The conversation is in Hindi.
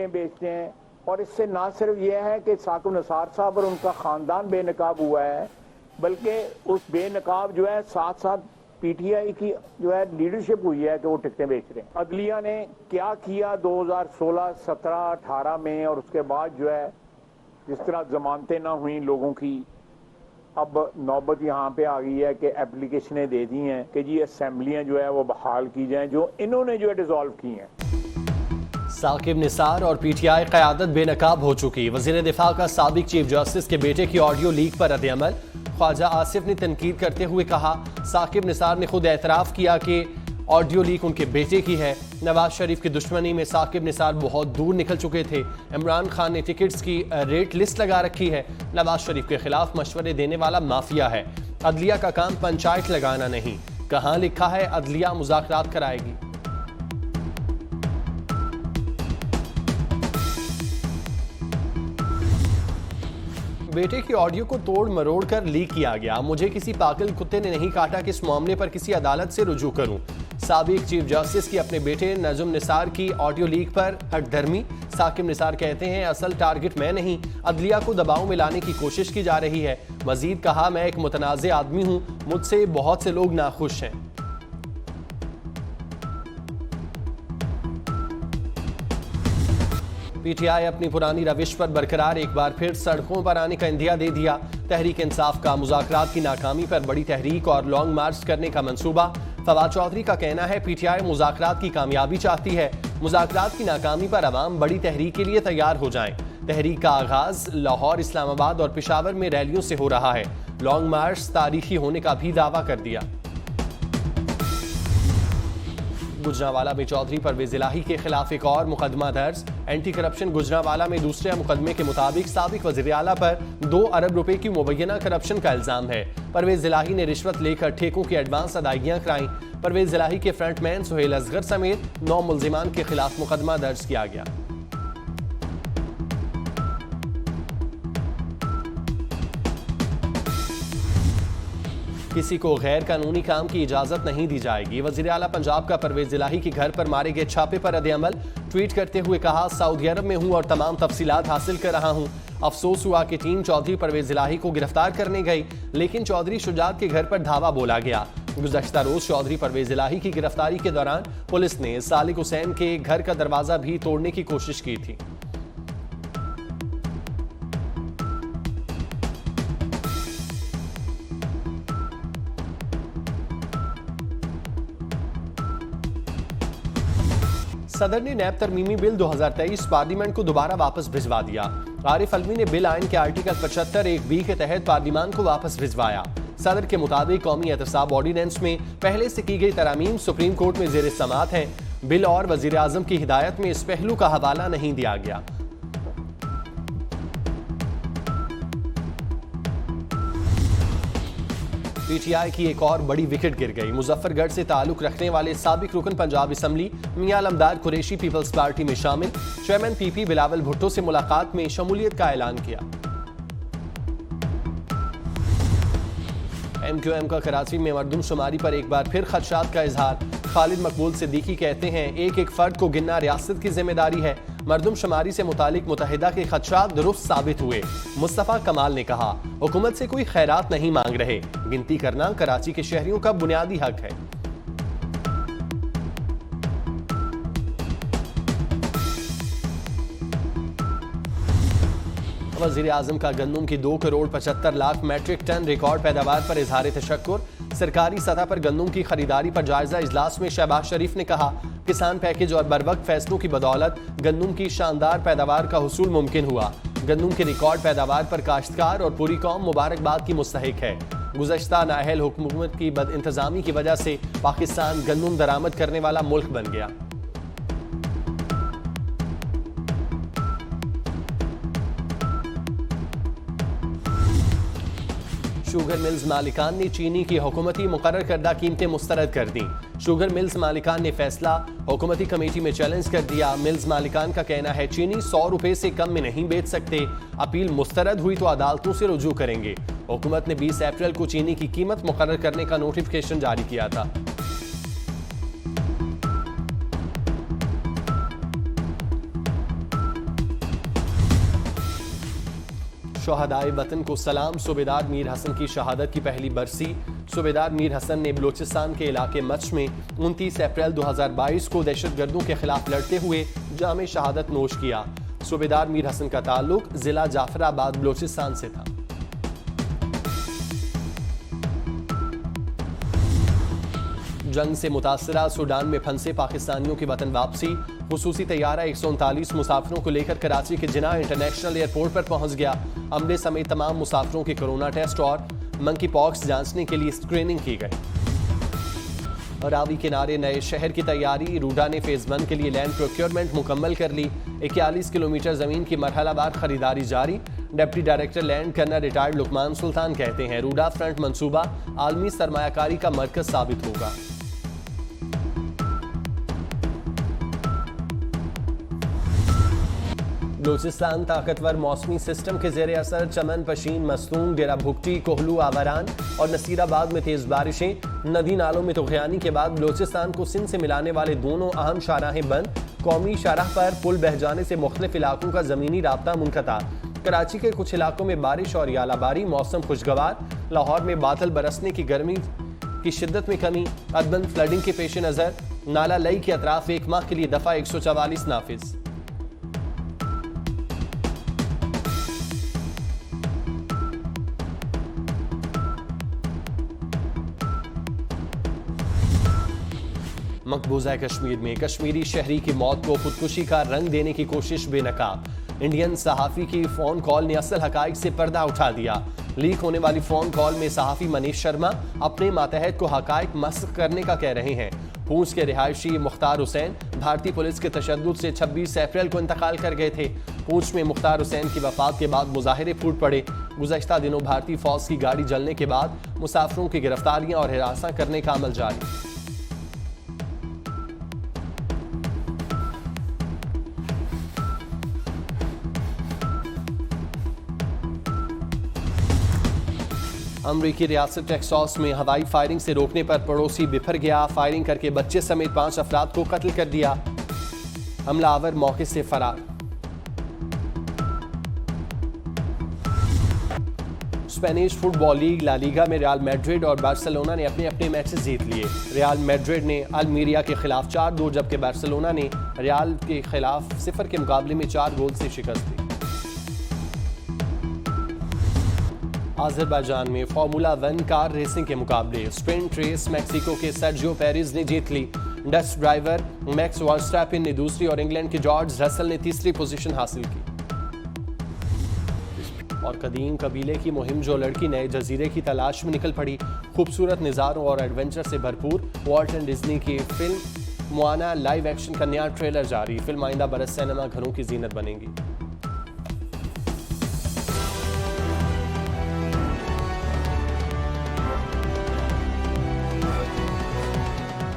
टिकटें बेचते हैं। और इससे ना सिर्फ यह है कि साकिब निसार साहब और उनका ख़ानदान बेनकाब हुआ है, बल्कि उस बेनकाब जो है साथ साथ पीटीआई की जो है लीडरशिप हुई है कि वो टिकटें बेच रहे हैं। अदलिया ने क्या किया 2016, 17, 18 में, और उसके बाद जो है जिस तरह जमानतें ना हुई लोगों की, अब नौबत यहाँ पे आ गई है कि एप्लीकेशनें दे दी हैं कि जी असेंबलियाँ जो है वो बहाल की जाएं, जो इन्होंने जो है डिसॉल्व की हैं। साकिब निसार और पीटीआई क़यादत बेनकाब हो चुकी। वज़ीर दिफा का साबिक चीफ जस्टिस के बेटे की ऑडियो लीक पर रद्द-ए-अमल। ख्वाजा आसिफ ने तनकीद करते हुए कहा, साकिब निसार ने खुद एतराफ़ किया कि ऑडियो लीक उनके बेटे की है। नवाज शरीफ की दुश्मनी में साकिब निसार बहुत दूर निकल चुके थे। इमरान खान ने टिकट्स की रेट लिस्ट लगा रखी है। नवाज शरीफ के खिलाफ मशवरे देने वाला माफिया है। अदलिया का काम पंचायत लगाना नहीं। कहाँ लिखा है अदलिया मुज़ाकरात कराएगी। बेटे की ऑडियो को तोड़ मरोड़ कर लीक किया गया। मुझे किसी पागल कुत्ते ने नहीं काटा कि इस मामले पर किसी अदालत से रुजू करूं। साबिक चीफ जस्टिस की अपने बेटे नजम निसार की ऑडियो लीक पर हटधर्मी। साकिब निसार कहते हैं, असल टारगेट मैं नहीं, अदलिया को दबाव में लाने की कोशिश की जा रही है। मजीद कहा, मैं एक मुतनाज़े आदमी हूं, मुझसे बहुत से लोग नाखुश हैं। पीटीआई अपनी पुरानी रविश पर बरकरार, एक बार फिर सड़कों पर आने का इंदिया दे दिया। तहरीक इंसाफ का मुज़ाकरात की नाकामी पर बड़ी तहरीक और लॉन्ग मार्च करने का मंसूबा। फवाद चौधरी का कहना है, पीटीआई मुज़ाकरात की कामयाबी चाहती है। मुज़ाकरात की नाकामी पर अवाम बड़ी तहरीक के लिए तैयार हो जाएं। तहरीक का आगाज लाहौर, इस्लामाबाद और पेशावर में रैलियों से हो रहा है। लॉन्ग मार्च तारीखी होने का भी दावा कर दिया। गुजरांवाला में चौधरी परवेज इलाही के खिलाफ एक और मुकदमा दर्ज। एंटी करप्शन गुजरांवाला में दूसरे मुकदमे के मुताबिक साबिक वज़ीर आला पर 2 अरब रुपए की मुबैना करप्शन का इल्जाम है। परवेज इलाही ने रिश्वत लेकर ठेकों की एडवांस अदायगियां कराई। परवेज इलाही के फ्रंटमैन सुहेल असगर समेत 9 मुल्जिमान के खिलाफ मुकदमा दर्ज किया गया। किसी को गैर कानूनी काम की इजाजत नहीं दी जाएगी। वज़ीर आला पंजाब का परवेज इलाही के घर पर मारे गए छापे पर रद्द-ए-अमल। ट्वीट करते हुए कहा, सऊदी अरब में हूं और तमाम तफसीलात हासिल कर रहा हूं। अफसोस हुआ कि टीम चौधरी परवेज इलाही को गिरफ्तार करने गई, लेकिन चौधरी शुजात के घर पर धावा बोला गया। गुज़श्ता रोज चौधरी परवेज इलाही की गिरफ्तारी के दौरान पुलिस ने सालिक हुसैन के घर का दरवाजा भी तोड़ने की कोशिश की थी। सदर ने नैब तरमीमी बिल 2023 पार्लियामेंट को दोबारा वापस भिजवा दिया। आरिफ अलवी ने बिल आइन के आर्टिकल 75(1)(b) के तहत पार्लियामान को वापस भिजवाया। सदर के मुताबिक कौमी एहतसाब ऑर्डिनेंस में पहले से की गई तरामीम सुप्रीम कोर्ट में ज़ेर समाअत है। बिल और वज़ीर आज़म की हिदायत में इस पहलू का हवाला नहीं दिया गया। पीटीआई की एक और बड़ी विकेट गिर गई। मुजफ्फरगढ़ से ताल्लुक रखने वाले साबिक रुकन पंजाब असम्बली मियां अलमदार कुरैशी पीपल्स पार्टी में शामिल। चेयरमैन पीपी बिलावल भुट्टो से मुलाकात में शमूलियत का ऐलान किया। एमक्यूएम का कराची में मरदमशुमारी पर एक बार फिर खदशात का इजहार। खालिद मकबूल सिद्दीकी कहते हैं, एक एक फर्द को गिनना रियासत की जिम्मेदारी है। मरदमशुमारी से मुतालिक मुतहिदा के खदशात दुरुस्त साबित हुए। मुस्तफ़ा कमाल ने कहा, हुकूमत से कोई खैरात नहीं मांग रहे, गिनती करना कराची के शहरियों का बुनियादी हक है। वज़ीर आज़म का गंदम की 2 crore 75 lakh metric ton record पैदावार पर इजहार तशक्कुर। सरकारी सतह पर गंदम की खरीदारी पर जायजा इजलास में शहबाज शरीफ ने कहा, किसान पैकेज और बरवक्त फैसलों की बदौलत गंदम की शानदार पैदावार का हुसूल मुमकिन हुआ। गंदम की रिकॉर्ड पैदावार पर काश्तकार और पूरी कौम मुबारकबाद की मुस्तहिक है। गुज़श्ता नाअहल हुकूमत की बदइंतजामी की वजह से पाकिस्तान गंदम दरामद करने वाला मुल्क बन गया। शुगर मिल्स मालिकान ने चीनी की हुकूमती मुकर्रर करदा कीमतें मुस्तरद कर दी। शुगर मिल्स मालिकान ने फैसला हुकूमती कमेटी में चैलेंज कर दिया। मिल्स मालिकान का कहना है, चीनी 100 रुपए से कम में नहीं बेच सकते। अपील मुस्तरद हुई तो अदालतों से रुजू करेंगे। हुकूमत ने 20 अप्रैल को चीनी की कीमत मुकर्रर करने का नोटिफिकेशन जारी किया था। शोहदाए वतन को सलाम। सूबेदार मीर हसन की शहादत की पहली बरसी। सूबेदार मीर हसन ने बलूचिस्तान के इलाके मच में 29 अप्रैल 2022 को दहशतगर्दों के खिलाफ लड़ते हुए जाम शहादत नोश किया। सूबेदार मीर हसन का ताल्लुक जिला जाफराबाद बलूचिस्तान से था। जंग से मुतासरा सूडान में फंसे पाकिस्तानियों की वतन वापसी। खुसूसी तैयारा 139 मुसाफिरों को लेकर कराची के जिना इंटरनेशनल एयरपोर्ट पर पहुंच गया। अमले समेत तमाम मुसाफिरों के कोरोना टेस्ट और मंकी पॉक्स जांचने के लिए स्क्रीनिंग की गई। रावी किनारे नए शहर की तैयारी। रूडा ने फेज 1 के लिए लैंड प्रोक्योरमेंट मुकम्मल कर ली। 41 किलोमीटर जमीन की मरहलावार खरीदारी जारी। Deputy director land colonel retired Luqman Sultan कहते हैं रूडा फ्रंट मंसूबा आलमी सरमायाकारी का मरकज साबित होगा। बलूचिस्तान ताकतवर मौसमी सिस्टम के जेर असर। चमन, पशीन, मस्तूंग, डेरा भुगटी, कोहलू, आवारान और नसीराबाद में तेज बारिशें। नदी नालों में तुगयानी के बाद बलूचिस्तान को सिंध से मिलाने वाले दोनों अहम शाहराहें बंद। कौमी शाहराह पर पुल बह जाने से मुख्तलिफ इलाकों का जमीनी राब्ता मुनक़ता। कराची के कुछ इलाकों में बारिश और यालाबारी। मौसम खुशगवार। लाहौर में बादल बरसने की गर्मी की शिद्दत में कमी। अदबन फ्लडिंग के पेश नज़र नाला लई के अतराफ 1 माह के लिए दफ़ा 144 नाफिज। मकबूजा कश्मीर में कश्मीरी शहरी की मौत को खुदकुशी का रंग देने की कोशिश बेनकाब। इंडियन सहाफ़ी की फ़ोन कॉल ने असल हकाइक से पर्दा उठा दिया। लीक होने वाली फ़ोन कॉल में सहाफ़ी मनीष शर्मा अपने मातहत को हकाइक मस्ख करने का कह रहे हैं। पूंछ के रिहायशी मुख्तार हुसैन भारतीय पुलिस के तशद्दुद से 26 अप्रैल को इंतकाल कर गए थे। पूंछ में मुख्तार हुसैन की वफात के बाद मुजाहिरे फूट पड़े। गुज़श्ता दिनों भारतीय फ़ौज की गाड़ी जलने के बाद मुसाफिरों की गिरफ्तारियां और हिरासत करने का अमल जारी। अमरीकी रियासत टेक्सास में हवाई फायरिंग से रोकने पर पड़ोसी बिफर गया। फायरिंग करके बच्चे समेत 5 अफराद को कत्ल कर दिया। हमलावर मौके से फरार। Spanish football league La Liga में रियल मैड्रिड और बार्सिलोना ने अपने अपने मैचेस जीत लिए। रियल मैड्रिड ने अल्मीरिया के खिलाफ 4-2 जबकि बार्सिलोना ने रियल के खिलाफ 0 के मुकाबले में 4 गोल से शिकस्त दी। अज़रबैजान में फार्मूला 1 कार रेसिंग के मुकाबले स्प्रिंट रेस मैक्सिको के सर्जियो पेरेज ने जीत ली। डच ड्राइवर मैक्स वर्स्टैपिन ने दूसरी और इंग्लैंड के जॉर्ज रसल ने तीसरी पोजीशन हासिल की। और कदीम कबीले की मुहिम जो लड़की नए जजीरे की तलाश में निकल पड़ी। खूबसूरत नज़ारों और एडवेंचर से भरपूर वॉल्ट एंड डिज्नी की फिल्म मुआना लाइव एक्शन का नया ट्रेलर जारी। फिल्म आइंदा बरस सिनेमा घरों की जीनत बनेगी।